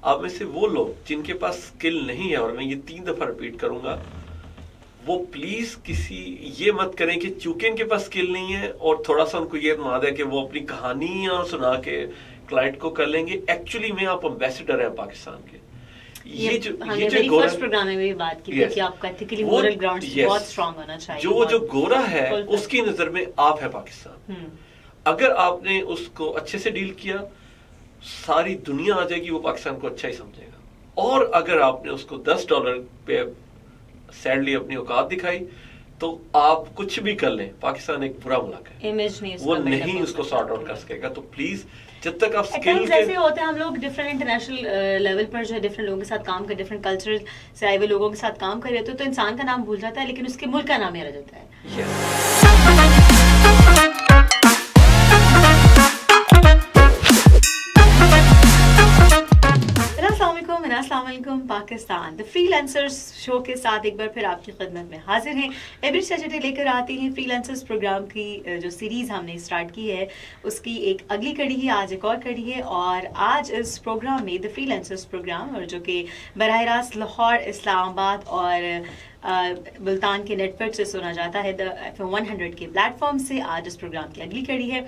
آپ میں سے وہ لوگ جن کے پاس اسکل نہیں ہے, اور میں یہ 3 دفعہ ریپیٹ کروں گا, وہ پلیز کسی یہ مت کریں کہ چونکہ ان کے پاس اسکل نہیں ہے اور تھوڑا سا ان کو یہ ماد ہے کہ وہ اپنی کہانیاں سنا کے کلائنٹ کو کر لیں گے. ایکچولی میں آپ امبیسڈر ہیں پاکستان کے. یہ جو فرسٹ پروگرام میں بھی بات کی کہ آپ کا ایتھیکلی مورل گراؤنڈ بہت اسٹرانگ ہونا چاہیے. جو گورا ہے اس کی نظر میں آپ ہے پاکستان. اگر آپ نے اس کو اچھے سے ڈیل کیا, ساری دنیا آ جائے گی, وہ پاکستان کو اچھا ہی سمجھے گا. اور اگر آپ نے اس کو $10 پہ سیڈلی اپنی اوقات دکھائی تو آپ کچھ بھی کر لیں, پاکستان ایک برا ملک ہے, وہ نہیں اس کو سارٹ آؤٹ کر سکے گا. تو پلیز جب تک آپ اسکل ایسے ہوتے ہیں, ہم لوگ ڈفرینٹ انٹرنیشنل لیول پر جو ہے ڈفرینٹ لوگوں کے ساتھ کام کر, ڈفرینٹ کلچر سے آئے ہوئے لوگوں کے ساتھ کام کر رہے ہوتے ہیں, تو انسان کا نام بھول جاتا ہے لیکن اس کے ملک کا نام یاد رہتا ہے. السلام علیکم پاکستان. دا فری لینسرز شو کے ساتھ ایک بار پھر آپ کی خدمت میں حاضر ہیں. ایوری سیٹرڈے لے کر آتے ہیں فری لینسرز پروگرام کی جو سیریز ہم نے اسٹارٹ کی ہے اس کی ایک اگلی کڑی ہے, آج ایک اور کڑی ہے. اور آج اس پروگرام میں دا فری لینسرز پروگرام, اور جو کہ براہ راست لاہور, اسلام آباد اور ملتان کے نیٹ ورک سے سنا جاتا ہے, دا FM100 کے پلیٹ فارم سے, آج اس پروگرام کی اگلی کڑی ہے.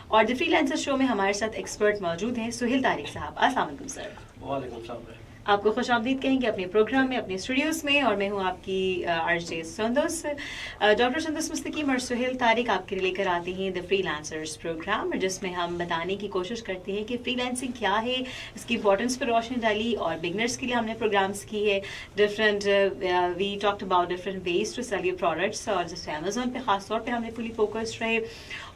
اور دا فری لینسرز شو میں ہمارے ساتھ ایکسپرٹ موجود ہیں. سہیل طارق صاحب, السلام علیکم سر. وعلیکم السلام. آپ کو خوش آمدید کہیں گے اپنے پروگرام میں, اپنے اسٹوڈیوز میں. اور میں ہوں آپ کی RJ سندوس. ڈاکٹر سندوس مستقیم اور سہیل طارق آپ کے لے کر آتے ہیں دا فری لینسرز پروگرام, جس میں ہم بتانے کی کوشش کرتے ہیں کہ فری لینسنگ کیا ہے, اس کی امپورٹنس پر روشنی ڈالی, اور بگنرس کے لیے ہم نے پروگرامس کی ہے different. We talked about different ways to sell your products, اور جیسے امیزون پہ خاص طور پہ ہم نے فلی فوکسڈ رہے.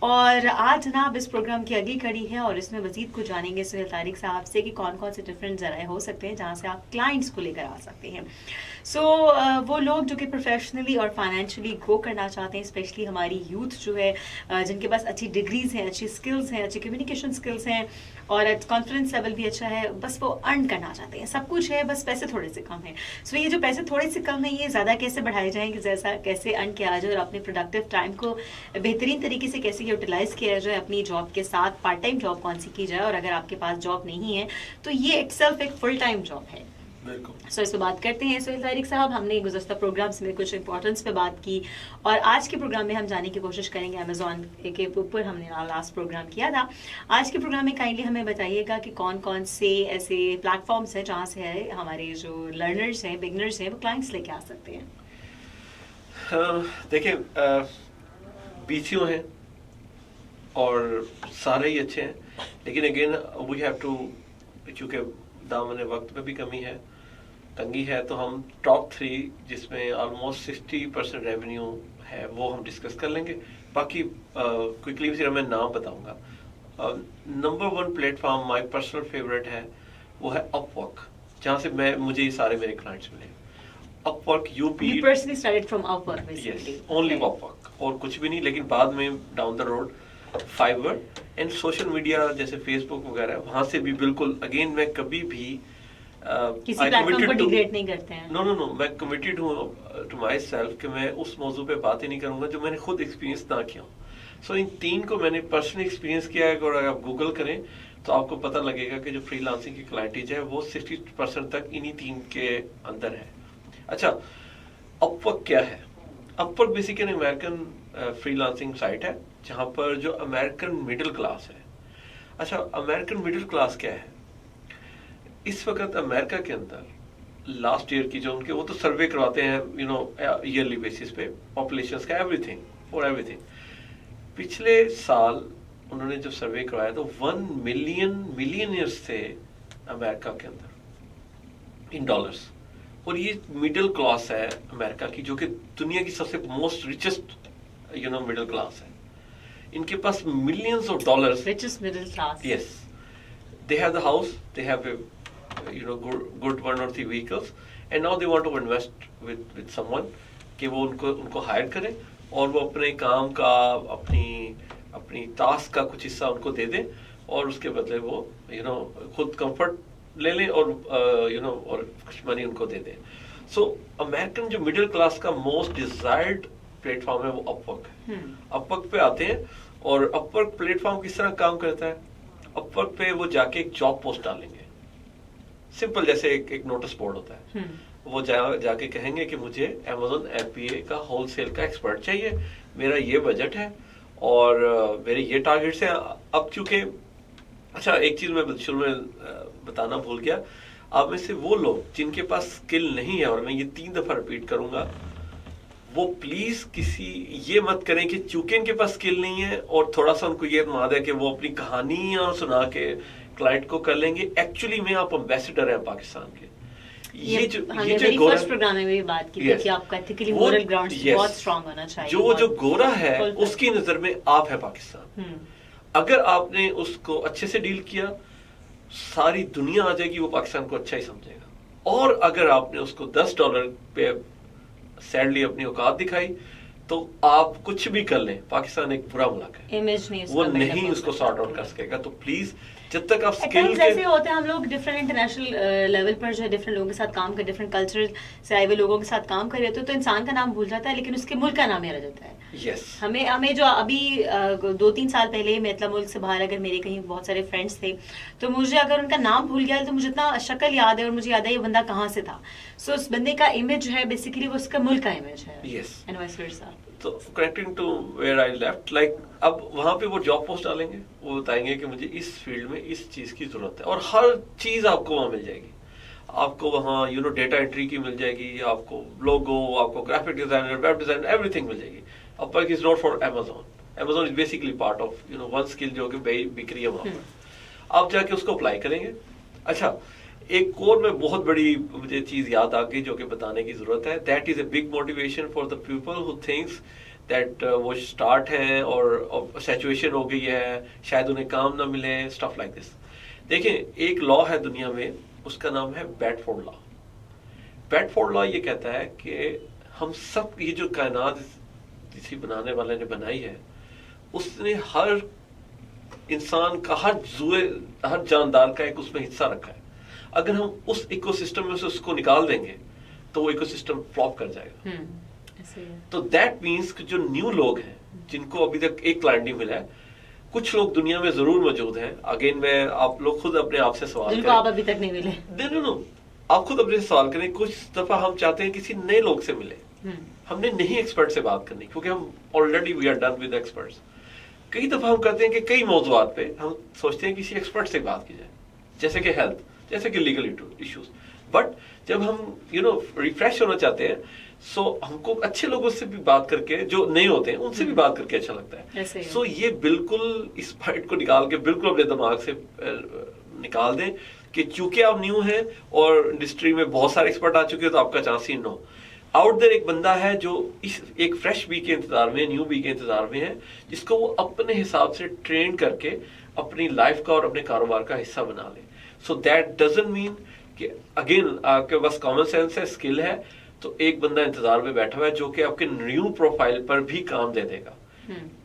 اور آج جناب اس پروگرام کی اگلی کڑی ہے, اور اس میں مزید کچھ جانیں گے سہیل طارق صاحب سے کہ کون کون سے ڈفرینٹ ذرائع ہو سکتے ہیں جہاں سے آپ کلائنٹس کو لے کر آ سکتے ہیں. سو وہ لوگ جو کہ پروفیشنلی اور فائنینشلی گرو کرنا چاہتے ہیں, اسپیشلی ہماری یوتھ جو ہے جن کے پاس اچھی ڈگریز ہیں, اچھی اسکلز ہیں, اچھی کمیونیکیشن اسکلز ہیں, اور کانفیڈنس لیول بھی اچھا ہے, بس وہ ارن کرنا چاہتے ہیں, سب کچھ ہے, بس پیسے تھوڑے سے کم ہیں. سو یہ جو پیسے تھوڑے سے کم ہیں, یہ زیادہ کیسے بڑھائے جائیں, کہ جیسا کیسے ارن کیا جائے اور اپنے پروڈکٹیو ٹائم کو بہترین طریقے سے کیسے یوٹیلائز کیا جائے, اپنی جاب کے ساتھ پارٹ ٹائم جاب کون سی کی جائے, اور اگر آپ کے پاس جاب نہیں ہے تو یہ اٹ سیلف ایک فل ٹائم جاب ہے. سو اس پہ بات کرتے ہیں. سہیل طارق صاحب, ہم نے گزشتہ پروگرامس میں کچھ امپورٹنس پہ بات کی, اور آج کے پروگرام میں ہم جانے کی کوشش کریں گے امیزون کے اوپر ہم نے لاسٹ پروگرام کیا تھا. آج کے پروگرام میں کائنڈلی ہمیں بتائیے گا کہ کون کون سے ایسے پلیٹ فارمس ہیں جہاں سے ہمارے جو لرنرس ہیں, بگنرس ہیں, وہ کلائنٹس لے کے آ سکتے ہیں. دیکھیں, BCO ہیں اور سارے ہی اچھے ہیں, لیکن اگین وی ہیو ٹو, چونکہ دامن وقت میں بھی کمی ہے, تنگی ہے, تو ہم ٹاپ 3 جس میں آلموسٹ 60% ریونیو ہے وہ ہم ڈسکس کر لیں گے. باقی کوئکلی صرف میں نام بتاؤں گا. Number 1 platform my personal favourite ہے, وہ ہے اپ ورک, جہاں سے مجھے یہ سارے میرے کلائنٹس ملے. اپ work UP personally started from Upwork basically. Yes, only Upwork, اور کچھ بھی نہیں. لیکن بعد میں down the road Fiverr and social media جیسے فیس بک وغیرہ, وہاں سے بھی بالکل اگین میں کبھی بھی کسی پلیٹ فارم کو ڈیگریڈ نہیں کرتے ہیں. نو میں کمیٹڈ ہوں ٹو مائی سیلف کہ میں اس موضوع پہ بات ہی نہیں کروں گا جو میں نے خود ایکسپیرینس نہ کیا ہوں. سو ان 3 کو میں نے پرسنلی ایکسپیرینس کیا ہے, اور اگر آپ گوگل کریں تو آپ کو پتہ لگے گا کہ جو فری لانسنگ کی کلائنٹیج ہے وہ 60% تک انہی 3 کے اندر ہے. اچھا, اپ ورک کیا ہے؟ Upwork basically American freelancing site ہے جہاں پر جو امریکن مڈل کلاس ہے. اچھا, امریکن مڈل کلاس کیا ہے؟ اس وقت امریکہ کے اندر لاسٹ ایئر کی جو ان کے, وہ تو سروے کرواتے ہیں ایئرلی بیسس پہ پاپولیشنس کا, ایوری تھنگ. پچھلے سال انہوں نے جب سروے کروایا تو 1 ملینئرس تھے امریکہ کے اندر ان ڈالرس, اور یہ مڈل کلاس ہے امریکہ کی, جو کہ دنیا کی سب سے موسٹ ریچسٹ مڈل کلاس ہے. ان کے پاس millions of dollars, richest middle class. Yes, they have the house, they have a good 1 or 3 vehicles, and now they want to invest with someone کہ وہ ان کو ہائر کرے, اور وہ اپنے کام کا, اپنی ٹاسک کا کچھ حصہ ان کو دے دیں, اور اس کے بدلے وہ خود کمفرٹ لے لیں, اور کچھ منی ان کو دے دیں. سو امریکن جو مڈل کلاس کا موسٹ ڈیزائرڈ پلیٹ فارم ہے وہ اپ ورک ہے. اپ ورک پہ آتے ہیں, اور اپ ورک پلیٹ فارم کس طرح کام کرتا ہے؟ اپ ورک پہ وہ جا کے ایک جاب پوسٹ ڈالیں گے, सिंपल जैसे एक नोटिस बोर्ड होता है, वो जाके कहेंगे कि मुझे Amazon FBA का होलसेल का एक्सपर्ट चाहिए, मेरा ये बजट है और मेरे ये टारगेट्स हैं। अब चूंकि अच्छा एक चीज मैं शुरू में बताना भूल गया, आप में से वो लोग जिनके पास स्किल नहीं है, और मैं ये 3 दफा रिपीट करूंगा, वो प्लीज ये मत करें कि चूंकि इनके पास स्किल नहीं है और थोड़ा सा उनको ये माद है कि वो अपनी कहानियां सुना के क्लाइंट को कर लेंगे। एक्चुअली में आप एम्बेसडर हैं पाकिस्तान के। ये जो फर्स्ट प्रोग्राम में भी बात की थी कि आपका एथिकली मोरल ग्राउंड्स बहुत स्ट्रांग होना चाहिए। जो गोरा है उसकी नजर में आप है पाकिस्तान। अगर आपने उसको अच्छे से डील किया, सारी दुनिया आ जाएगी, वो पाकिस्तान को अच्छा ही समझेगा। और अगर आपने उसको $10 पे सैडली अपनी औकात दिखाई, तो आप कुछ भी कर लें, पाकिस्तान एक बुरा मुल्क है, इमेज नहीं वो नहीं उसको सॉर्ट आउट कर सकेगा। तो प्लीज जब तक आप स्किल के ऐसे होते हैं, हम लोग डिफरेंट इंटरनेशनल लेवल पर जो है डिफरेंट लोगों के साथ काम कर, डिफरेंट कल्चर से आए हुए लोगों के साथ काम कर रहे होते हैं, तो इंसान का नाम भूल जाता है लेकिन उसके मुल्क का नाम याद रह जाता है। Yes. हमें जो अभी 2-3 साल पहले मैं मतलब मुल्क से बाहर अगर मेरे कहीं बहुत सारे फ्रेंड्स थे, तो मुझे अगर उनका नाम भूल गया तो मुझे इतना शक्ल याद है और मुझे याद है ये बंदा कहाँ से था। सो उस बंदे का इमेज जो है बेसिकली वो उसका मुल्क का इमेज है। Yes. And vice versa. तो connecting to where I left, like अब वहां पे वो जॉब पोस्ट डालेंगे, वो बताएंगे कि मुझे इस फील्ड में इस चीज की जरूरत है, और हर चीज आपको वहां मिल जाएगी। आपको वहां डेटा एंट्री की मिल जाएगी, आपको लोगो, आपको graphic designer, web designer, everything मिल जाएगी। अब पर is not for Amazon is basically part of one skill जो कि बिक रही है वहां पर। आप जाके उसको अप्लाई करेंगे। अच्छा, एक और में बहुत बड़ी मुझे चीज याद आ गई जो कि बताने की जरूरत है। That is a big motivation for the people who thinks that वो स्टार्ट है और सैचुरेशन हो गई है, शायद उन्हें काम ना मिले, स्टफ लाइक दिस। देखें, एक लॉ है दुनिया में, उसका नाम है बेडफोर्ड लॉ। बेडफोर्ड लॉ ये कहता है कि हम सब, ये जो कायनात किसी बनाने वाले ने बनाई है, उसने हर इंसान का, हर जानदार का एक उसमें हिस्सा रखा है। अगर हम उस इकोसिस्टम में से उसको निकाल देंगे तो वो इकोसिस्टम फ्लॉप कर जाएगा। तो दैट मीन्स कि जो न्यू लोग हैं जिनको अभी तक एक क्लाइंट नहीं मिला है, कुछ लोग दुनिया में जरूर मौजूद हैं। अगेन मैं, आप लोग खुद अपने आप से सवाल जिनको आप अभी तक नहीं मिले, नो, आप खुद अपने से सवाल करें। कुछ दफा हम चाहते हैं किसी नए लोग से मिले, हमने नहीं एक्सपर्ट से बात करनी, क्योंकि हम already we are done with experts. कई दफा हम करते हैं कि कई मौजूआत पे हम सोचते हैं किसी एक्सपर्ट से बात की जाए, जैसे कि हेल्थ, जैसे कि लीगल इश्यूज। बट जब हम रिफ्रेश होना चाहते हैं, सो हमको अच्छे लोगों से भी बात करके, जो नए होते हैं उनसे भी बात करके अच्छा लगता है। सो ये बिल्कुल इस पॉइंट को निकाल के बिल्कुल अपने दिमाग से निकाल दें कि चूंकि आप न्यू हैं और इंडस्ट्री में बहुत सारे एक्सपर्ट आ चुके हैं, तो आपका चांस ही नो। आउट देयर एक बंदा है जो इस एक फ्रेश बी के इंतजार में, न्यू बी के इंतजार में है, जिसको वो अपने हिसाब से ट्रेन करके अपनी लाइफ का और अपने कारोबार का हिस्सा बना ले। सो दैट डजंट मीन कि अगेन आपके पास कॉमन सेंस है, स्किल है, तो एक बंदा इंतजार में बैठा हुआ है जो कि आपके न्यू प्रोफाइल पर भी काम दे देगा।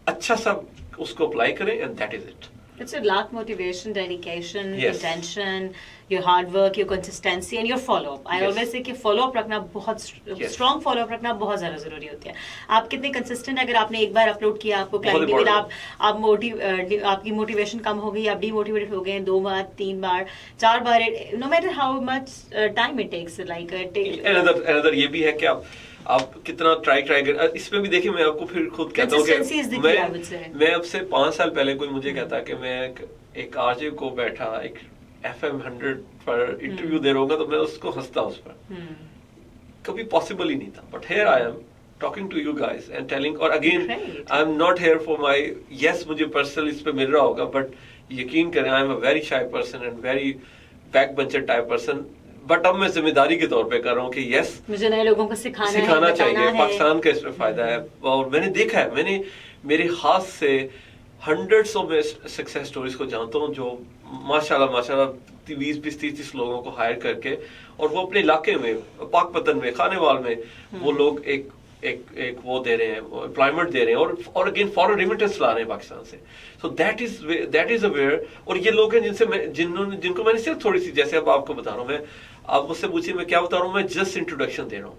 अच्छा सा उसको अप्लाई करें, and that is it. It's a lot motivation, dedication, intention, your hard work, your consistency and your follow up. I always say कि follow up रखना बहुत strong follow up रखना बहुत ज़्यादा ज़रूरी होती है। आप कितने consistent, अगर आपने एक बार अपलोड किया, आपको क्लाइंट के बाद आपकी मोटिवेशन कम हो गई, आप डीमोटिवेटेड हो गए 2 बार, 3 बार, 4 बार, no matter how much time it takes, like another ये भी है कि आप कितना ट्राई कर। इसमें भी देखिए, मैं आपको फिर खुद कहता हूँ कि मैं अब से 5 साल पहले कोई मुझे कहता कि मैं एक आरजे को बैठा एक FM 100 पर इंटरव्यू दे रहा हूँ, तो मैं उसको हंसता उस पर। कभी पॉसिबल ही नहीं था। But here I am talking to you guys and telling, और again I am not here for my, yes मुझे पर्सनल इस पे मिल रहा होगा, बट यकीन करें I am a very shy person and very back bencher type person. But अब मैं जिम्मेदारी के तौर पे कर रहा हूँ कि यस, मुझे नए लोगों को सिखाना चाहिए, पाकिस्तान का इसमें फायदा है। और मैंने देखा है, मैंने मेरे हाथ से हंड्रेड्स ऑफ सक्सेस स्टोरीज को जानता हूँ जो माशाल्लाह 20-30 लोगों को हायर करके, और वो अपने इलाके में, पाकपतन में, खानेवाल में, वो लोग एक वो दे रहे हैं, एम्प्लॉयमेंट दे रहे हैं, और अगेन फॉरेन रेमिटेंस ला रहे हैं पाकिस्तान से। So that is aware. और ये लोग हैं जिनको मैंने सिर्फ थोड़ी सी, जैसे अब आपको बता रहा हूँ, मैं, आप मुझसे पूछिए मैं क्या बता रहा हूँ, मैं जस्ट इंट्रोडक्शन दे रहा हूँ।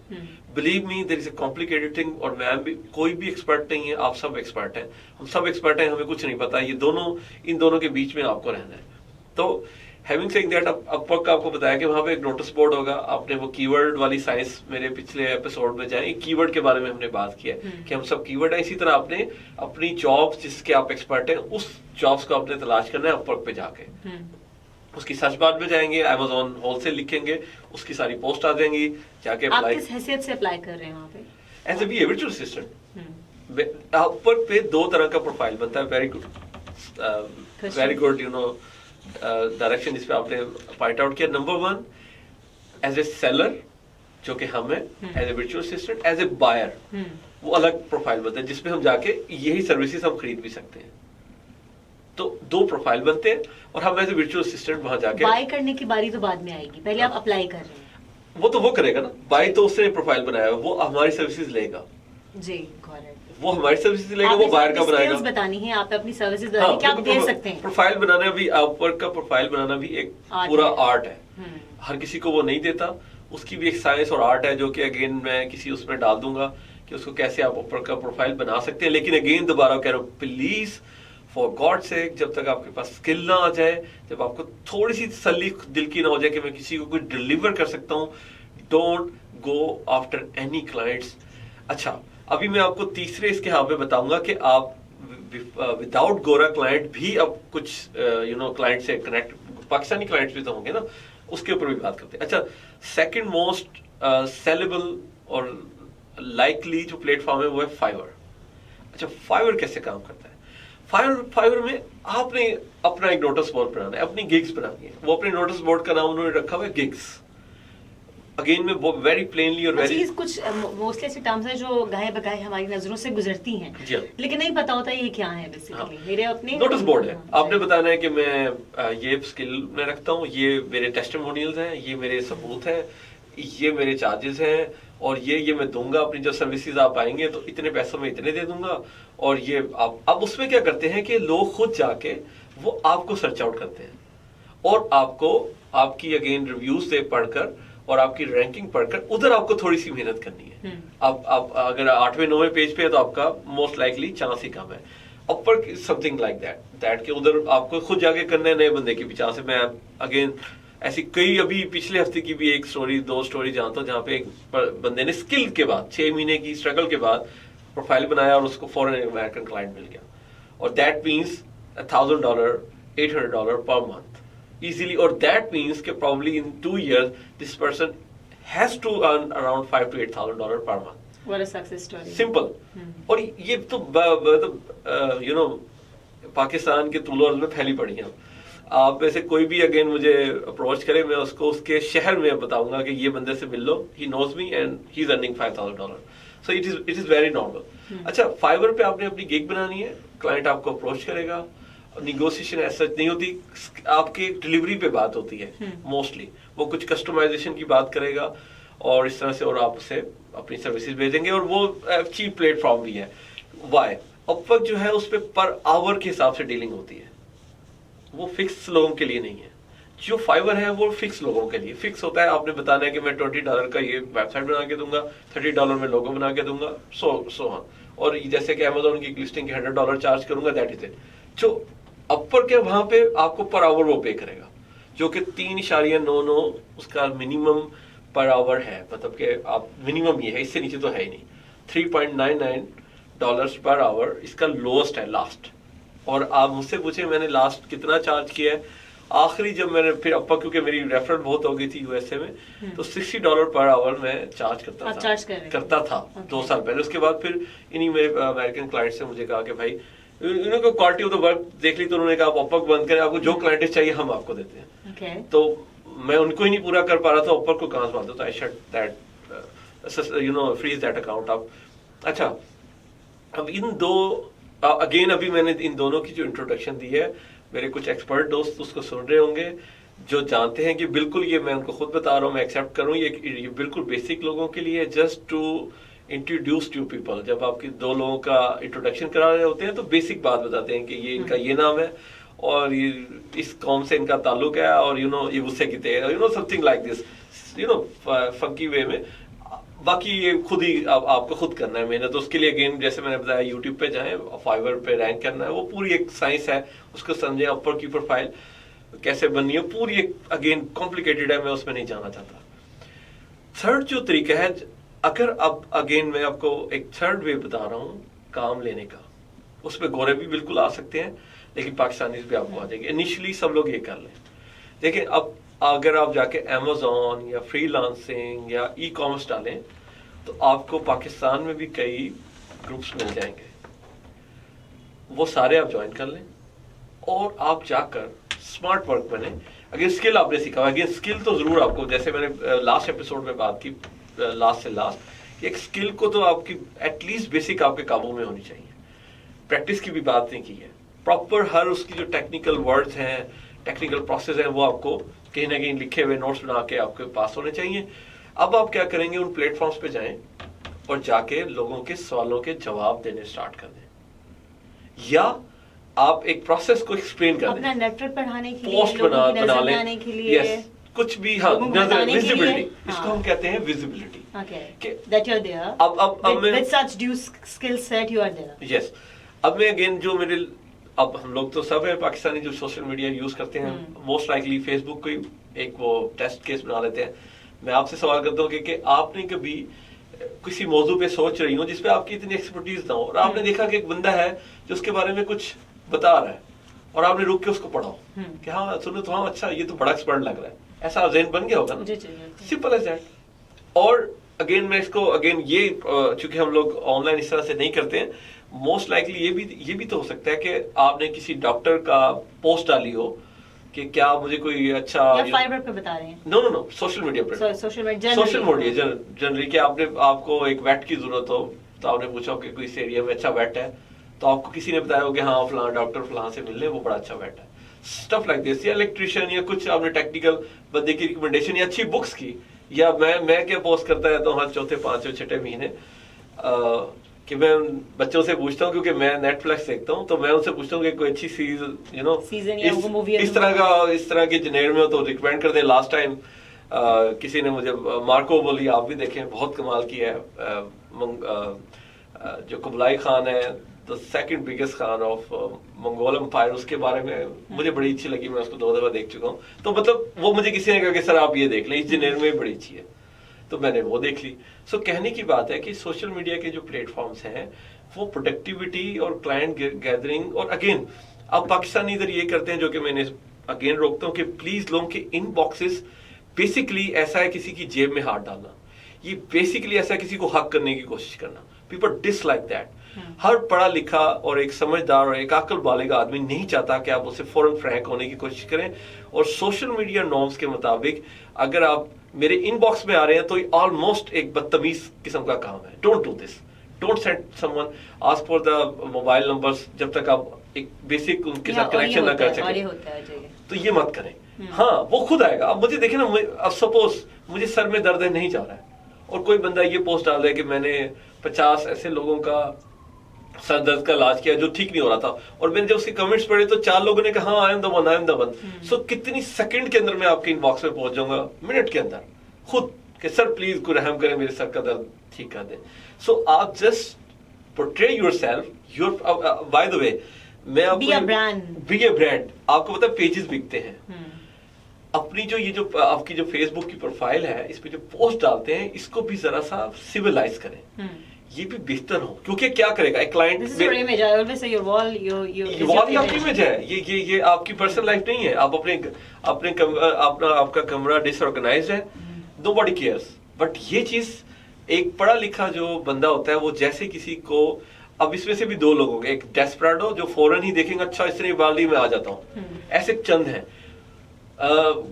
Believe me, there is a complicated thing. और मैं भी, कोई भी एक्सपर्ट नहीं है, आप सब एक्सपर्ट हैं, हम सब एक्सपर्ट हैं, हमें कुछ नहीं पता, इन दोनों के बीच में आपको रहना है। तो हैविंग सेइंग दैट, अपवर्क का आपको बताया कि वहां पे एक नोटिस बोर्ड होगा, आपने वो कीवर्ड वाली साइंस मेरे पिछले एपिसोड में जाए, कीवर्ड के बारे में हमने बात किया कि हम सब कीवर्ड है, इसी तरह आपने अपनी जॉब जिसके आप एक्सपर्ट हैं उस जॉब्स को आपने तलाश करना है अपवर्क पे जाके, उसकी सर्च बार में जाएंगे, अमेज़न होलसेल लिखेंगे, उसकी सारी पोस्ट आ जाएंगी, जाके आप किस हैसियत से अप्लाई कर रहे हैं वहाँ पे? As a behavioural assistant. Upwork पे 2 तरह का प्रोफाइल बनता है, very good you know direction जिसपे आपने पॉइंट आउट किया। नंबर 1 एज ए सेलर जो कि हम है, as a virtual assistant, as a buyer वो अलग प्रोफाइल बनता है जिसपे हम जाके यही सर्विसेज हम खरीद भी सकते हैं। तो 2 प्रोफाइल बनते हैं और हम एज ए वर्चुअल असिस्टेंट वहां जाके बाय करने की बारी तो बाद में आएगी, पहले आप अप्लाई कर रहे हैं। वो तो वो करेगा ना, बाय तो उसने प्रोफाइल बनाया है, वो हमारी सर्विसेज लेगा जी, करेक्ट। वो हमारी सर्विसेज लेगा, वो बायर का बनाएगा। बतानी है आप अपनी सर्विसेज बतानी क्या आप दे सकते हैं। प्रोफाइल बनाना भी, अपवर्क का प्रोफाइल बनाना भी एक पूरा आर्ट है, हर किसी को वो नहीं देता, उसकी भी एक साइंस और आर्ट है जो कि अगेन मैं किसी उसमें डाल दूंगा कि उसको कैसे आप अपवर्क का प्रोफाइल बना सकते हैं। लेकिन अगेन दोबारा कह रहा हूँ, प्लीज फॉर गॉड सेक, जब तक आपके पास स्किल ना आ जाए, जब आपको थोड़ी सी तसल्ली दिल की ना हो जाए कि मैं किसी को कुछ डिलीवर कर सकता हूँ, don't go after any clients. अच्छा, अभी मैं आपको तीसरे इसके यहाँ पे बताऊंगा कि आप विदाउट गोरा क्लाइंट भी अब कुछ क्लाइंट से कनेक्ट, पाकिस्तानी क्लाइंट्स भी तो होंगे ना, उसके ऊपर भी बात करते हैं। अच्छा, सेकंड मोस्ट सेलेबल और लाइकली जो प्लेटफॉर्म है वो है फाइवर। अच्छा, फाइवर कैसे काम करता है? फाइवर में आपने अपना एक नोटिस बोर्ड बनाना है, अपनी गिग्स बनानी है। वो अपने नोटिस बोर्ड का नाम उन्होंने रखा हुआ है गिग्स। अगेन में वो वेरी प्लेनली और वेरी कुछ मोस्टली ऐसी टर्म्स हैं जो गाहे बगाहे हमारी नजरों से गुजरती हैं, लेकिन नहीं पता होता ये क्या है बेसिकली। मेरे अपने नोटिस बोर्ड है, आपने बताना है कि मैं ये स्किल में रखता हूँ, ये मेरे टेस्टिमोनियल्स हैं, ये मेरे सबूत हैं, ये मेरे चार्जेस हैं, और ये मैं दूंगा। अपनी जब सर्विसेज आप आएंगे तो इतने पैसों में इतने दे दूंगा। और ये आप अब उसमें क्या करते हैं कि लोग खुद जाके वो आपको सर्च आउट करते हैं और आपको आपकी अगेन रिव्यूज से पढ़कर और आपकी रैंकिंग पढ़कर उधर आपको थोड़ी सी मेहनत करनी है। आप अगर 8वें 9वें पेज पे है तो आपका मोस्ट लाइकली चांस ही कम है। Upwork is something like that के उधर आपको खुद जाके करना है नए बंदे की पीछे से। मैं अगेन ऐसी कई, अभी पिछले हफ्ते की भी एक स्टोरी, 2 स्टोरी जानता हूँ जहाँ पे एक बंदे ने स्किल के बाद 6 महीने की स्ट्रगल के बाद प्रोफाइल बनाया और उसको फॉरेन अमेरिकन क्लाइंट मिल गया। और that means $1,000 $800 per month easily, or that means कि probably in 2 years this person has to earn around $5,000 to $8,000 per month. What a success story. Simple. और ये तो पाकिस्तान के तूलों में फैली पड़ी है। आप में से कोई भी अगेन मुझे अप्रोच करे, मैं उसको उसके शहर में बताऊंगा कि ये बंदे से मिल लो, he knows me and he's earning $5,000. So it is very normal. अच्छा, फाइवर पे आपने अपनी गिग बनानी है, क्लाइंट आपको अप्रोच करेगा, निगोशिएशन ऐसा नहीं होती, आपकी डिलीवरी पे बात होती है मोस्टली। वो कुछ कस्टमाइजेशन की बात करेगा और इस तरह से, और आप उसे अपनी सर्विसेज भेजेंगे और वो चीप प्लेटफॉर्म भी है। वाई? अपवर्क जो है उस पर आवर के हिसाब से डीलिंग होती है, वो फिक्स लोगों के लिए नहीं है। जो फाइवर है वो फिक्स लोगों के लिए फिक्स होता है। आपने बताना है कि मैं $20 का ये वेबसाइट बना के दूंगा, $30 में लोगो बना के दूंगा, सो ऑन। और जैसे कि अमेज़न की लिस्टिंग के $100 चार्ज करूंगा, दैट इज इट। जो अपवर्क के वहां पे आपको पर आवर वो पे करेगा, जो कि 3.99 उसका मिनिमम पर आवर है, मतलब कि आप मिनिमम ये है, इससे नीचे तो है ही नहीं। $3.99 पर आवर इसका लोएस्ट है, लास्ट। और आप मुझसे पूछे मैंने लास्ट कितना चार्ज किया है, आखिरी जब मैंने फिर अपवर्क, क्योंकि मेरी रेफरल बहुत हो गई थी यूएसए में, तो $60 पर आवर में चार्ज करता था 2 साल पहले। उसके बाद फिर इन्हीं मेरे अमेरिकन क्लाइंट से मुझे कहा कि भाई उन्होंने क्वालिटी ऑफ द वर्क देख ली, तो उन्होंने कहा आप अपवर्क बंद करें, आपको जो क्लाइंट चाहिए हम आपको देते हैं। तो मैं उनको ही नहीं पूरा कर पा रहा था, अपवर्क को कहां संभालता, तो I shut that freeze that account आप। अच्छा, अब इन दो अगेन अभी मैंने इन दोनों की जो इंट्रोडक्शन दी है, मेरे कुछ एक्सपर्ट दोस्त उसको सुन रहे होंगे जो जानते हैं कि बिल्कुल ये मैं उनको खुद बता रहा हूँ, मैं एक्सेप्ट करूँ, ये बिल्कुल बेसिक लोगों के लिए, just to introduce to people. जब आपके 2 लोगों का इंट्रोडक्शन करा रहे होते हैं तो बेसिक बात बताते हैं कि ये इनका ये नाम है और ये इस कौम से इनका ताल्लुक है, और ये गुस्से की तेज, समथिंग लाइक दिस, फंकी वे में। बाकी ये खुद ही आपको खुद करना है मेहनत। तो उसके लिए अगेन जैसे मैंने बताया, यूट्यूब पे जाएं, फाइवर पे रैंक करना है, वो पूरी एक साइंस है, उसको समझें। अपवर्क की प्रोफाइल कैसे बननी है, पूरी एक अगेन कॉम्प्लिकेटेड है, मैं उसमें नहीं जाना चाहता। थर्ड जो तरीका है, अगर अब अगेन मैं आपको एक थर्ड वे बता रहा हूँ काम लेने का, उसमें गोरे भी बिल्कुल आ सकते हैं लेकिन पाकिस्तानी भी आपको आ जाएंगे। इनिशियली सब लोग ये कर लें। देखिए अब अगर आप जाके अमेज़न या फ्रीलांसिंग या ई कॉमर्स डालें तो आपको पाकिस्तान में भी कई ग्रुप्स मिल जाएंगे, वो सारे आप ज्वाइन कर लें और आप जाकर स्मार्ट वर्क बने। अगर स्किल आपने सीखा, अगेन स्किल तो जरूर आपको, जैसे मैंने लास्ट एपिसोड में बात की लास्ट से लास्ट, एक स्किल को तो आपकी एटलीस्ट बेसिक आपके काबू में होनी चाहिए। प्रैक्टिस की भी बात नहीं की है, प्रॉपर हर उसकी जो टेक्निकल वर्ड्स हैं, टेक्निकल प्रोसेस है, वो आपको कहीं ना कहीं लिखे हुए नोट्स बना के आपके पास होने चाहिए। अब आप क्या करेंगे, उन प्लेटफॉर्म्स पे जाएं और जाके लोगों के सवालों के जवाब देने स्टार्ट कर दें, या आप एक प्रोसेस को एक्सप्लेन कर दें, अपना नेटवर्क बढ़ाने के लिए, पोस्ट लोगों की बना नजर लें, आने के लिए, यस कुछ भी, हाँ लोगों को बताने के लिए, विजिबिलिटी, हाँ। इसको हम कहते हैं visibility. Okay, that you're there. अब मैं with such due skill set you are there. Yes अब मैं अगेन जो मेरे, अब हम लोग तो सब है पाकिस्तानी जो सोशल मीडिया यूज करते हैं, मोस्ट लाइकली फेसबुक को ही एक वो टेस्ट केस बना लेते हैं। मैं आपसे सवाल करता हूँ कि आपने कभी किसी मौजू पे सोच रही हो जिसपे आपकी इतनी एक्सपर्टीज ना हो, और आपने देखा कि एक बंदा है जो उसके बारे में कुछ बता रहा है और आपने रुक के उसको पढ़ाओ कि हाँ सुनो तो हाँ अच्छा ये तो बड़ा एक्सपर्ट लग रहा है, ऐसा ज़हन बन गया होगा ना, सिंपल एज दैट। और अगेन मैं इसको अगेन ये चूंकि हम लोग ऑनलाइन इस तरह से नहीं करते हैं, मोस्ट लाइकली ये भी तो हो सकता है कि आपने किसी डॉक्टर का पोस्ट डाली हो कि क्या मुझे कोई अच्छा, या फाइबर पे बता रहे हैं, नो सोशल मीडिया पे, सोशल मीडिया जनरली कि आपको एक वेट की जरूरत हो तो आपने पूछा कि कोई इस एरिया में अच्छा वेट है, तो आपको किसी ने बताया हो कि हाँ फलां डॉक्टर फलां से मिलने, वो बड़ा अच्छा वेट है, स्टफ लाइक दिस। या इलेक्ट्रिशियन या कुछ आपने टेक्निकल बंदे की रिकमेंडेशन या अच्छी बुक्स की, या मैं क्या पोस्ट करता रहता हूँ हर चौथे पांचवें छठे महीने कि मैं बच्चों से पूछता हूँ, क्योंकि मैं नेटफ्लिक्स देखता हूँ, तो मैं उनसे पूछता हूँ कि कोई अच्छी सीजन इस तरह के जनेर में हो तो रिकमेंड कर दे। लास्ट टाइम किसी ने मुझे मार्को बोली, आप भी देखें, बहुत कमाल की है, जो कुबलाई खान है, the second biggest khan of Mongol empire, उसके बारे में मुझे बड़ी अच्छी लगी, मैं उसको 2 दफा देख चुका हूँ। तो मतलब वो मुझे किसी ने कहा कि सर आप ये देख लें, इस जनेर में बड़ी अच्छी है, तो मैंने वो देख ली। सो कहने की बात है कि सोशल मीडिया के जो प्लेटफॉर्म्स हैं वो प्रोडक्टिविटी और क्लाइंट गैदरिंग, और अगेन अब पाकिस्तानी इधर ये करते हैं जो कि मैंने अगेन रोकता हूँ कि प्लीज लोगों के इनबॉक्सेस बेसिकली ऐसा है किसी की जेब में हाथ डालना, ये बेसिकली ऐसा है किसी को हक करने की कोशिश करना। People dislike that. हर पढ़ा लिखा और एक समझदार और एक अक्ल वाले का आदमी नहीं चाहता कि आप उससे फौरन फ्रैंक होने की कोशिश करें, और सोशल मीडिया नॉर्म्स के मुताबिक अगर आप मेरे इनबॉक्स में आ रहे हैं तो ये ऑलमोस्ट एक बदतमीज किस्म का काम है। Don't do this, don't send someone ask for the mobile numbers जब तक आप एक बेसिक उनके साथ कनेक्शन ना कर सके, तो ये मत करें। हाँ वो खुद आएगा। अब मुझे देखे ना, अब सपोज मुझे सर में दर्द है, नहीं जा रहा है, और कोई बंदा ये पोस्ट डाल रहा है कि मैंने 50 ऐसे लोगों का सर दर्द का इलाज किया जो ठीक नहीं हो रहा था, और मैंने जब उसके कमेंट्स पढ़े तो 4 लोगों ने कहा हाँ आई एम द वन। सो कितनी सेकंड के अंदर मैं आपके इनबॉक्स में पहुंच जाऊंगा, मिनट के अंदर खुद, कि सर प्लीज कोई रहम करें, मेरे सर का दर्द ठीक कर दें। सो आप just portray yourself, by the way मैं आपको बी ए ब्रांड, आपको पता है पेजेस बिकते हैं। अपनी जो ये जो आपकी जो फेसबुक की प्रोफाइल है, इस पे जो पोस्ट डालते हैं, इसको भी जरा सा सिविलाइज करें, ये भी बेहतर हो, क्योंकि क्या करेगा एक क्लाइंट, वॉल आपकी इमेज है, ये आपकी पर्सनल लाइफ नहीं है। आप आपका कमरा डिसऑर्गेनाइज्ड है, नोबडी केयर्स, बट ये चीज एक पढ़ा लिखा जो बंदा होता है वो जैसे किसी को, अब इसमें से भी 2 लोग होंगे, एक डेस्पराडो जो फौरन ही देखेंगे अच्छा इतनी बाल्दी में आ जाता हूँ, ऐसे चंद हैं।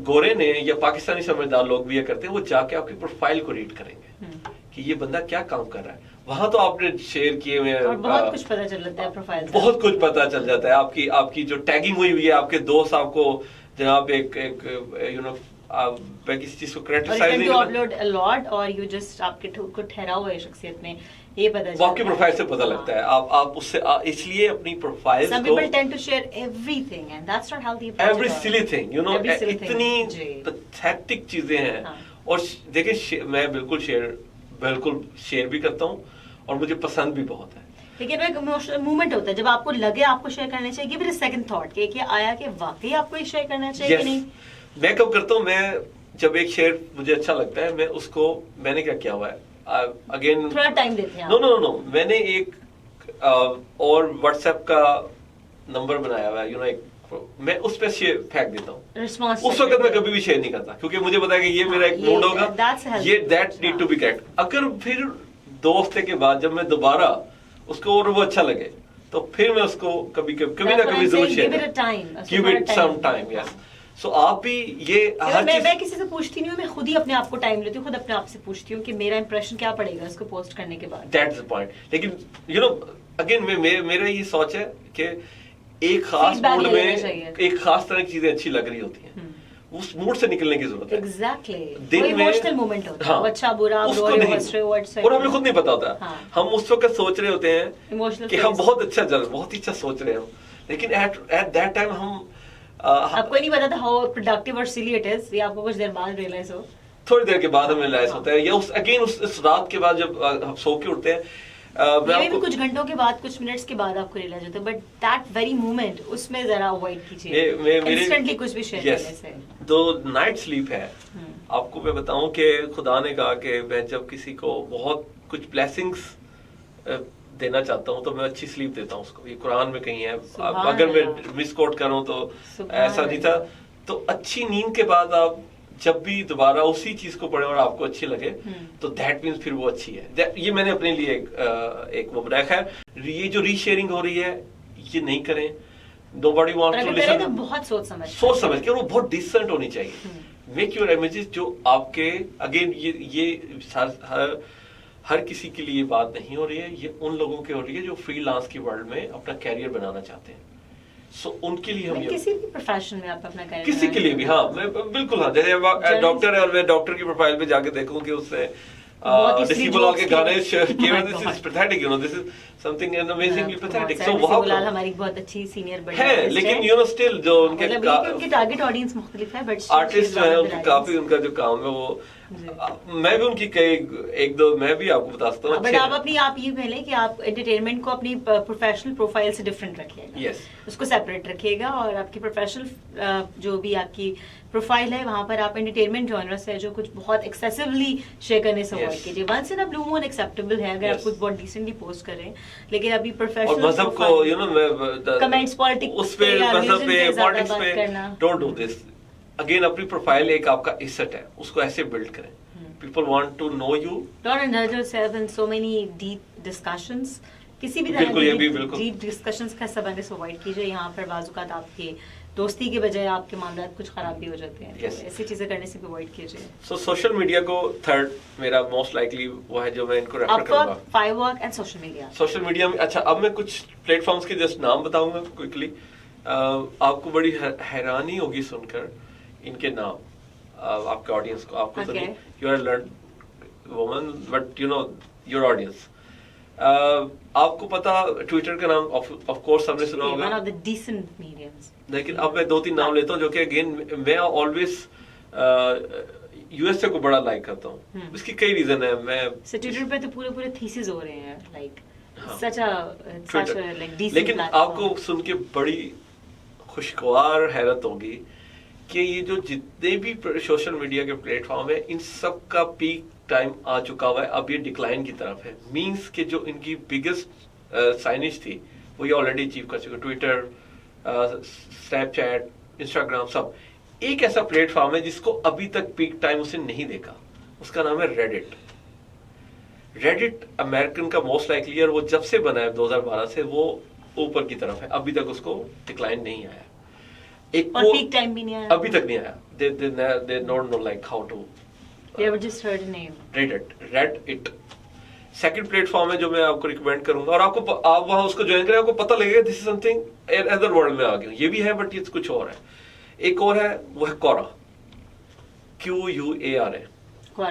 गोरे ने या पाकिस्तानी समझदार लोग भी ये करते हैं, वो जाके आपकी प्रोफाइल को रीड करेंगे कि ये बंदा क्या काम कर रहा है। वहां तो आपने शेयर किए हुए बहुत कुछ पता चल जाता है प्रोफाइल से, बहुत कुछ पता चल जाता है, आपकी जो टैगिंग हुई है, आपके दोस्त आपको जनाब एक किसी चीज को क्रिटिसाइज नहीं अपलोड अ लॉट, और यू जस्ट आपके को ठहरा हुआ है शख्सियत में, ये पता चलता है, आपकी प्रोफाइल से पता लगता है। आप उससे इसलिए अपनी profile Some people tend to share everything and that's not healthy. Every silly thing, you know, इतनी पैथेटिक चीजें हैं। और देखिए मैं बिल्कुल शेयर भी करता हूँ और मुझे पसंद भी बहुत है। لیکن وہ ایک ایموشنل مومنٹ ہوتا ہے جب آپ کو لگے آپ کو شیئر کرنا چاہیے, پھر سیکنڈ تھاٹ کہ آیا کہ واقعی آپ کو یہ شیئر کرنا چاہیے کہ نہیں. میں کب کرتا ہوں, میں جب ایک شیئر مجھے اچھا لگتا ہے, میں اس کو, میں نے کیا کیا ہوا ہے اگین تھوڑا ٹائم دیتے ہیں. نو میں نے ایک اور واٹس ایپ کا نمبر بنایا ہوا ہے, ایک میں اس پہ پھینک دیتا ہوں. اس وقت میں کبھی بھی شیئر نہیں کرتا کیونکہ مجھے پتا ہے کہ یہ میرا ایک موڈ ہوگا, یہ that need to be correct. اگر پھر 2 ہفتے کے بعد جب میں دوبارہ اس کو اور وہ اچھا لگے تو پھر میں اس کو کبھی نہ کبھی ضرور شیئر کروں. Give it some time. Yes. So آپ بھی یہ میں کسی سے پوچھتی نہیں ہوں, میں خود ہی اپنے آپ کو ٹائم لیتی ہوں, خود اپنے آپ سے پوچھتی ہوں کہ میرا امپریشن کیا پڑے گا اس کو پوسٹ کرنے کے بعد. That's the point. لیکن اگین میرا یہ سوچ ہے کہ ایک خاص موڈ میں ایک خاص طرح کی چیزیں اچھی لگ رہی ہوتی ہیں, اس موڈ سے نکلنے کی ضرورت ہے. ایگزیکٹلی ایموشنل مومنٹ ہوتا ہے, اچھا برا اس کو نہیں, اور ہمیں خود نہیں پتا ہوتا. ہم اس وقت سوچ رہے ہوتے ہیں کہ ہم بہت ہی اچھا سوچ رہے ہیں, لیکن ایٹ دیٹ ٹائم ہم آپ کو نہیں پتا تھا ہاؤ پروڈکٹیو اور سلی اٹ از, یہ آپ کو کچھ دیر بعد ریئلائز ہو, تھوڑی دیر کے بعد ہمیں ریئلائز ہوتا ہے, یا اگین اس رات کے بعد جب ہم سو کے اٹھتے ہیں, کچھ گھنٹوں کے بعد کچھ منٹس کے بعد آپ کو ریئلائز ہوتا ہے, بٹ دیٹ ویری مومنٹ اس میں ذرا اوائڈ کیجیے انسٹنٹلی کچھ بھی شیئر کرنے سے. تو نائٹ سلیپ ہے, آپ کو میں بتاؤں کہ خدا نے کہا کہ میں جب کسی کو بہت کچھ بلیسنگز دینا چاہتا ہوں تو میں اچھی سلیپ دیتا ہوں اس کو. یہ قرآن میں کہیں ہے, اگر میں مس کوٹ کروں تو ایسا نہیں تھا. تو اچھی نیند کے بعد آپ جب بھی دوبارہ اسی چیز کو پڑھیں اور آپ کو اچھی لگے تو دیٹ مینس پھر وہ اچھی ہے. یہ میں نے اپنے لیے ایک وہ بنایا ہے. یہ جو ری شیئرنگ ہو رہی ہے یہ نہیں کریں. Nobody wants to listen. بہت سوچ سمجھ کے, وہ بہت ڈیسنٹ ہونی چاہیے. میک یور امیجز جو آپ کے, اگین یہ ہر کسی کے لیے بات نہیں ہو رہی ہے, یہ ان لوگوں کے ہو رہی ہے جو فری لانس کی ورلڈ میں اپنا کیریئر بنانا چاہتے ہیں. سو ان کے لیے ہم کسی بھی پروفیشن میں آپ اپنا کیریئر, کسی کے لیے بھی, ہاں میں بالکل, ہاں جیسے ڈاکٹر ہے اور میں ڈاکٹر کی پروفائل پہ جا کے دیکھوں کہ اس نے ڈسیبل کے گانے کیے, دس از پیتھیٹک, دس از something amazingly pathetic. So wow, ہماری بہت اچھی سینئر بڑی ہے, لیکن still جو ان کے ٹارگٹ آڈینس مختلف ہے, بٹ آرٹسٹ جو ہے ان کی کافی, ان کا جو کام ہے وہ, میں بھی ان کی ایک دو میں بھی آپ کو بتا سکتا ہوں. بٹ آپ یہ کہہ لیں کہ آپ انٹرٹینمنٹ کو اپنی پروفیشنل پروفائل سے ڈفرینٹ رکھیے گا, اس کو سیپریٹ رکھیے گا, اور آپ کی پروفیشنل جو بھی آپ کی پروفائل ہے وہاں پر آپ انٹرٹینمنٹ جانرا سے جو کچھ بہت ایکسیسولی شیئر کرنے سے اوائڈ کیجیے. ونس ان اے بلو مون ایکسیپٹیبل ہے اگر آپ کچھ بہت ڈیسنٹلی پوسٹ کریں, لیکن ابھی پروفیشنل مذہب کو کمنٹس پالیٹکس اس پہ مذہب پہ پالیٹکس پہ ڈونٹ ڈو دس. اگین اپنی پروفائل ایک آپ کا ایسٹ ہے, اس کو ایسے بلڈ کریں. People want to know you. Don't indulge yourself in so many deep discussions. کسی بھی طرح کی deep discussions کا حصہ بننے سے avoid کیجیے. یہاں پر بعض اوقات آپ کے دوستی کے بجائے آپ کے معاملات کچھ خراب بھی ہو جاتے ہیں, ایسی چیزیں کرنے سے بھی avoid کیجیے. So social media کو تھرڈ میرا موسٹ لائکلی وہ ہے جو میں ان کو ریفر کروں گا. Five work and social media. Social media میں اچھا, اب میں کچھ پلیٹ فارمس کے جسٹ نام بتاؤں گا کوئکلی. آپ کو بڑی حیرانی ہوگی سن کر ان کے نام, آپ کے آڈینس کو, آپ کو you are learn women but you know your audience. آپ کو پتا ٹویٹر کا نام آف کورس ہم نے سنا ہوگا, لیکن اب میں 2-3 نام لیتا ہوں جو کہ اگین میں آلویز یو ایس اے کو بڑا لائک کرتا ہوں. اس کی کئی ریزن ہے. میں ٹویٹر پہ تو پورے تھیسز ہو رہے ہیں لائک لیکن آپ کو سن کے بڑی خوشگوار حیرت ہوگی کہ یہ جو جتنے بھی سوشل میڈیا کے پلیٹ فارم ہیں ان سب کا پیک ٹائم آ چکا ہوا ہے, اب یہ ڈکلائن کی طرف ہے. مینس کہ جو ان کی بگیسٹ سائنج تھی وہ یہ آلریڈی اچیو کر چکے. ٹویٹر, اسنیپ چیٹ, انسٹاگرام, سب. ایک ایسا پلیٹ فارم ہے جس کو ابھی تک پیک ٹائم اسے نہیں دیکھا, اس کا نام ہے ریڈٹ. ریڈٹ امریکن کا موسٹ لائکلی ہے, اور وہ جب سے بنا ہے 2012 سے وہ اوپر کی طرف ہے, ابھی تک اس کو ڈکلائن نہیں آیا. ایک پیک ٹائم بھی نہیں آیا, ابھی تک نہیں آیا. they don't know like how to they ever just heard a name. Reddit second plate form ہے جو میں آپ کو ریکمینڈ کروں گا, اور آپ وہاں اس کو جوائن کریں, آپ کو پتہ لگے گا دس از سم تھنگ ادر ورلڈ میں آ گیا. یہ بھی ہے بٹ یہ کچھ اور ہے. ایک اور ہے وہ ہے کورا, QUARA.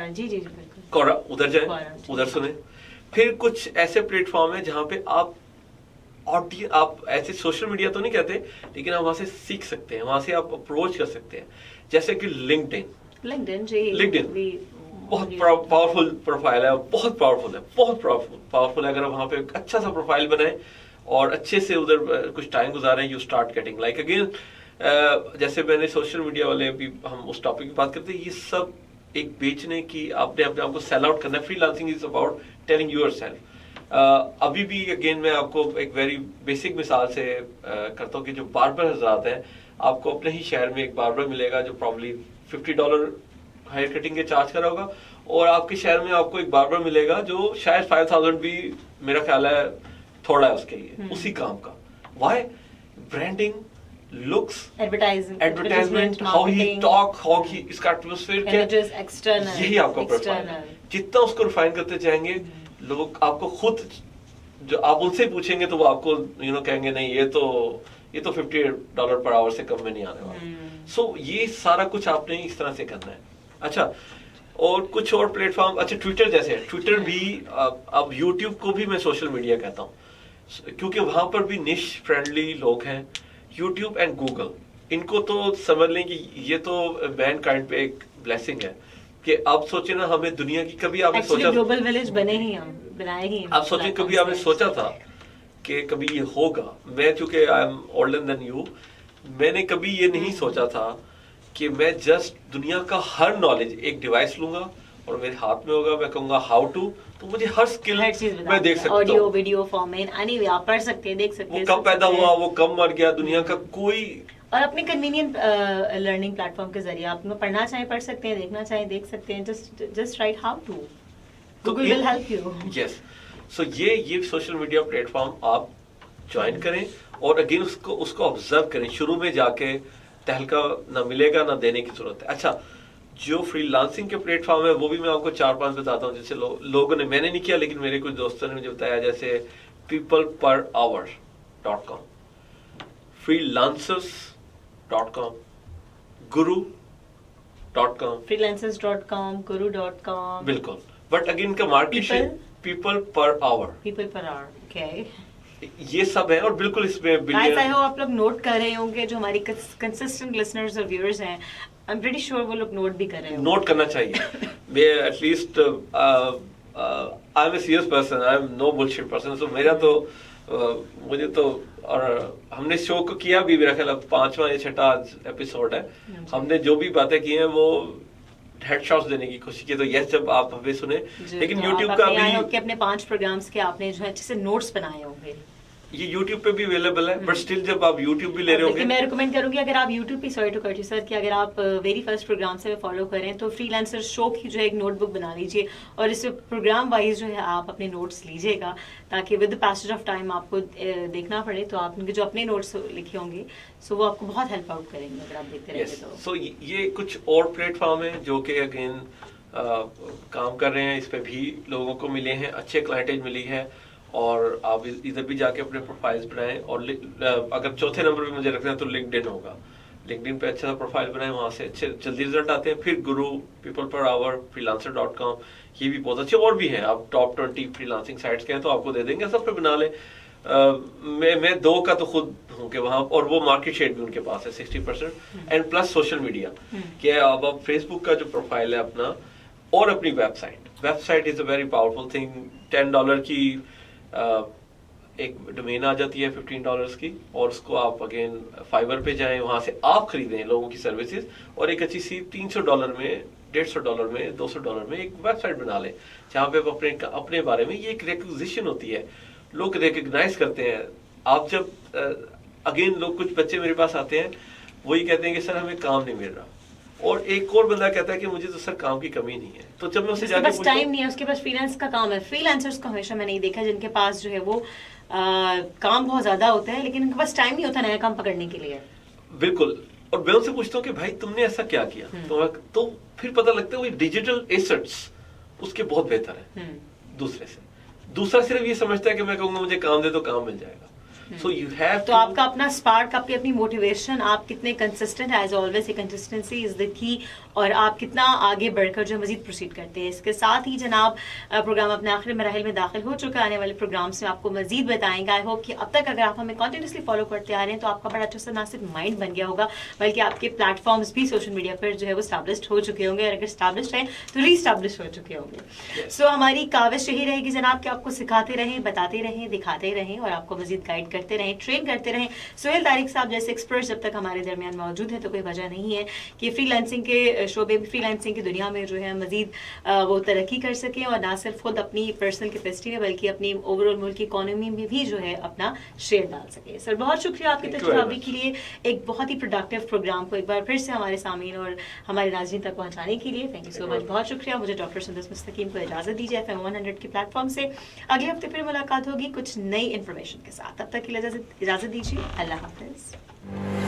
جی بالکل کورا, ادھر جائیں, ادھر سنیں. پھر کچھ ایسے پلیٹ فارم ہیں جہاں پہ آپ ایسے سوشل میڈیا تو نہیں کہتے, لیکن آپ وہاں سے سیکھ سکتے ہیں, وہاں سے آپ اپروچ کر سکتے ہیں, جیسے کہ LinkedIn. बहुत पावरफुल प्रोफाइल है, बहुत पावरफुल है, बहुत पावरफुल है। अगर आप वहाँ पे एक अच्छा सा प्रोफाइल बनाए और अच्छे से उधर कुछ टाइम गुजारें, you start getting like again, जैसे मैंने सोशल मीडिया वाले अभी हम उस टॉपिक की बात करते हैं, ये सब एक बेचने की, आपने अपने आप को सेल आउट करना है। Freelancing is about telling yourself. अभी भी अगेन मैं आपको एक वेरी बेसिक मिसाल से करता हूँ कि जो बार्बर हजरात हैं, आपको अपने ही शहर में एक बार्बर मिलेगा जो प्रॉब्ली $50 हेयर कटिंग के चार्ज कर रहा होगा, और आपके शहर में आपको एक बार्बर मिलेगा जो शायद 5000 भी मेरा ख्याल है थोड़ा है उसके लिए, उसी काम का। Why? Branding, looks, advertisement, how he talk, how he, इसका एटमॉस्फेयर क्या है, यही आपका प्रोफाइल है। जितना उसको रिफाइन करते जाएंगे, लोग आपको खुद, जो आप उनसे पूछेंगे तो वो आपको कहेंगे नहीं ये तो $50 पर आवर से कम में नहीं आने वाला। सो ये सारा कुछ आपने इस तरह से करना है। अच्छा, और कुछ और प्लेटफॉर्म, अच्छा ट्विटर जैसे है, ट्विटर भी, अब यूट्यूब को भी मैं सोशल मीडिया कहता हूँ, क्योंकि वहां पर भी निश फ्रेंडली लोग हैं। यूट्यूब एंड गूगल, इनको तो समझ लें कि ये तो मैनकाइंड पे एक ब्लेसिंग है कि आप सोचे ना, हमें दुनिया की, कभी आपने सोचा ग्लोबल विलेज बने ही, हम बनाए ही, आप सोचे कभी आपने सोचा था कि कभी ये होगा? मैं चूंकि I am older than you, मैंने कभी ये नहीं सोचा था कि मैं जस्ट दुनिया का हर नॉलेज एक डिवाइस लूंगा और मेरे हाथ में होगा, मैं कहूंगा हाउ टू, तो मुझे हर स्किल मैं देख सकता हूँ, ऑडियो वीडियो फॉर्म में, एनीवे आप पढ़ सकते हैं, देख सकते हैं, वो कब पैदा हुआ, वो कब मर गया, दुनिया का कोई, और अपने कन्वीनियंट लर्निंग प्लेटफॉर्म के जरिए आप पढ़ना चाहें पढ़ सकते हैं, देखना चाहें देख सकते हैं, just write how to, Google will help you. Yes, so ये सोशल मीडिया प्लेटफॉर्म आप ज्वाइन करें और अगेन उसको ऑब्जर्व करें। शुरू में जाके तहलका ना मिलेगा, ना देने की जरूरत है। अच्छा, जो फ्रीलांसिंग के प्लेटफॉर्म है वो भी मैं आपको 4-5 बताता हूँ, जैसे लोगों ने, मैंने नहीं किया लेकिन मेरे कुछ दोस्तों ने मुझे बताया, जैसे peopleperhour.com, freelancers.com, guru.com, freelancers.com, guru.com, बिल्कुल, बट अगेन का market people per hour, okay, ये सब है। और बिल्कुल इसमें गाइस, आई होप आप लोग नोट कर रहे होंगे, जो हमारी कंसिस्टेंट लिसनर्स और व्यूअर्स हैं, आई एम प्रीटी श्योर वो लोग नोट भी कर रहे हैं, नोट करना चाहिए। मैं at least I am a serious person, I am no bullshit person, so मेरा तो मुझे तो, और हमने शो को किया भी, मेरा ख्याल 5वां या 6वां एपिसोड है, हमने जो भी बातें की हैं वो हेडशॉट्स देने की कोशिश की। तो यस, जब आप हमें सुने, लेकिन YouTube का भी अपने 5 प्रोग्राम्स के आपने जो है अच्छे से नोट्स बनाए होंगे, ये YouTube पे भी अवेलेबल है, बट स्टिल जब आप YouTube भी ले रहे होंगे, मैं रिकमेंड करूंगी अगर आप YouTube पे, sorry to cut you sir, कि अगर आप वेरी फर्स्ट प्रोग्राम से फॉलो करें तो फ्रीलांसर शो की जो है एक नोटबुक बना लीजिए और इस प्रोग्राम वाइज जो है आप अपने नोट्स लीजिएगा, ताकि with the passage of time आपको देखना पड़े तो आपने जो अपने नोट्स लिखे होंगे सो वो आपको बहुत हेल्प आउट करेंगे अगर आप देखते रहेंगे तो। सो ये कुछ और प्लेटफॉर्म है जो कि अगेन काम कर रहे हैं, इस पे भी लोगों को मिले हैं, अच्छे क्लाइंटेज मिली है, और आप इधर भी जाके अपने प्रोफाइल्स बनाएं। और अगर चौथे नंबर पे मुझे रखना है तो लिंक्डइन होगा, लिंक्डइन पे अच्छा सा प्रोफाइल बनाएं, वहां से अच्छे जल्दी रिजल्ट आते हैं। फिर गुरु, peopleperhour, freelancer.com, ये भी बहुत अच्छे और भी हैं। आप टॉप 20 फ्रीलांसिंग साइट्स के हैं तो आपको दे देंगे, सब पे बना लें। मैं 2 का तो खुद हूँ कि वहाँ, और वो मार्केट शेयर भी उनके पास है 60%, एंड प्लस सोशल मीडिया कि अब आप फेसबुक का जो प्रोफाइल है अपना, और अपनी website is a very powerful thing. $10 की एक डोमेन आ जाती है, $15 की, और उसको आप अगेन फाइवर पे जाएं, वहां से आप खरीदें लोगों की सर्विसेज, और एक अच्छी सी $300 में, $150 में, $200 में एक वेबसाइट बना लें, जहाँ पे आप अपने बारे में, ये एक रिकग्निशन होती है, लोग रिकग्नाइज करते हैं। आप जब अगेन लोग, कुछ बच्चे मेरे पास आते हैं, वही कहते हैं कि सर हमें काम नहीं मिल रहा, और एक और बंदा कहता है कि मुझे तो सर काम की कमी नहीं है। तो जब मैं उससे जाके पूछता हूं, टाइम नहीं है, उसके पास फ्रीलांस का काम है। फ्रीलांसर्स को हमेशा मैंने ये देखा जिनके पास जो है वो काम बहुत ज्यादा होता है, लेकिन उनके पास टाइम नहीं होता नया काम पकड़ने के लिए। बिल्कुल, और मैं उनसे पूछता हूँ कि भाई तुमने ऐसा क्या किया, तो फिर पता लगता है वो डिजिटल एसेट्स उसके बहुत बेहतर है दूसरे से। दूसरा सिर्फ ये समझता है कि मैं कहूंगा मुझे काम दे तो काम मिल जाएगा। So you have तो आपका अपना स्पार्क, आपकी अपनी मोटिवेशन, आप कितने consistent, as always consistency is the key اور آپ کتنا آگے بڑھ کر جو مزید پروسیڈ کرتے ہیں. اس کے ساتھ ہی جناب پروگرام اپنے آخری مراحل میں داخل ہو چکا. آنے والے پروگرامس میں آپ کو مزید بتائیں گے. آئی ہوپ کہ اب تک اگر آپ ہمیں کنٹینیوسلی فالو کرتے آ رہے ہیں تو آپ کا بڑا اچھا سا نہ صرف مائنڈ بن گیا ہوگا بلکہ آپ کے پلیٹ فارمس بھی سوشل میڈیا پر جو ہے وہ اسٹیبلشڈ ہو چکے ہوں گے, اور اگر اسٹیبلشڈ ہیں تو ری اسٹیبلش ہو چکے ہوں گے. سو ہماری کاوش یہی رہے گی جناب کہ آپ کو سکھاتے رہیں, بتاتے رہیں, دکھاتے رہیں اور آپ کو مزید گائڈ کرتے رہیں, ٹرین کرتے رہیں. سہیل طارق صاحب جیسے ایکسپرٹ جب تک ہمارے درمیان موجود ہیں تو کوئی وجہ نہیں ہے کہ فری لانسنگ کے شعبے میں, فری لانسنگ کی دنیا میں جو ہے مزید وہ ترقی کر سکیں, اور نہ صرف خود اپنی پرسنل کیپیسٹی میں بلکہ اپنی اوور آل ملک کی اکانومی میں بھی جو ہے اپنا شیئر ڈال سکے. سر بہت شکریہ آپ کی تشریف آوری کے لیے, ایک بہت ہی پروڈکٹیو پروگرام کو ایک بار پھر سے ہمارے سامعین اور ہمارے ناظرین تک پہنچانے کے لیے. تھینک یو سو مچ, بہت شکریہ. مجھے ڈاکٹر سندوس مستقیم کو اجازت دیجیے FM 100 کے پلیٹ فارم سے. اگلے ہفتے پھر ملاقات ہوگی کچھ نئی انفارمیشن کے ساتھ. تب تک کے لیے اجازت دیجیے. اللہ حافظ.